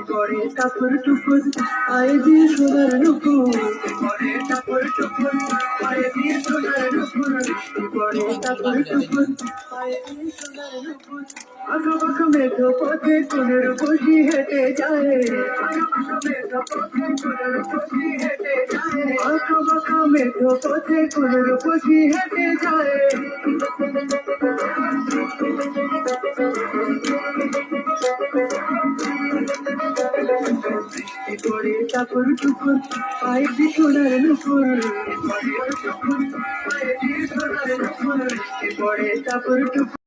করে টাপুর টুপুর আয় দিয়ে সোনার নুপুর, করে টাপুর টুপুর আয় দিয়ে সোনার নুপুর, করে টাপুর টুপুর আয় দিয়ে সোনার নুপুর। আঁকা বাঁকা মেঘ পথে কোনের বসি হেঁটে যায়, আঁকা বাঁকা মেঘ পথে কোনের বসি হেঁটে যায়, আঁকা বাঁকা মেঘ পথে কোনের বসি হেঁটে যায়। করে টাপুর টুপুর পায়ে দিয়ে সোনার নুপুর, করে টাপুর টুপুর